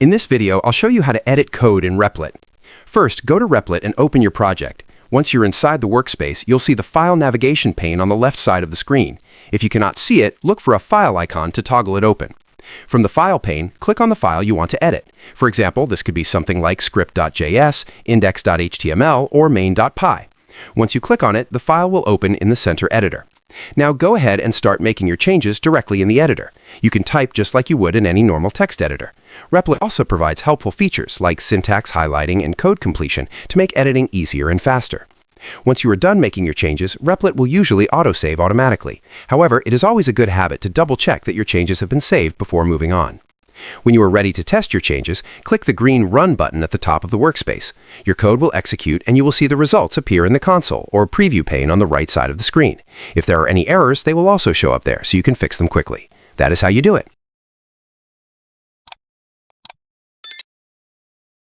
In this video, I'll show you how to edit code in Replit. First, go to Replit and open your project. Once you're inside the workspace, you'll see the File navigation pane on the left side of the screen. If you cannot see it, look for a file icon to toggle it open. From the File pane, click on the file you want to edit. For example, this could be something like script.js, index.html, or main.py. Once you click on it, the file will open in the center editor. Now go ahead and start making your changes directly in the editor. You can type just like you would in any normal text editor. Replit also provides helpful features like syntax highlighting and code completion to make editing easier and faster. Once you are done making your changes, Replit will usually autosave automatically. However, it is always a good habit to double-check that your changes have been saved before moving on. When you are ready to test your changes, click the green Run button at the top of the workspace. Your code will execute and you will see the results appear in the console or preview pane on the right side of the screen. If there are any errors, they will also show up there so you can fix them quickly. That is how you do it.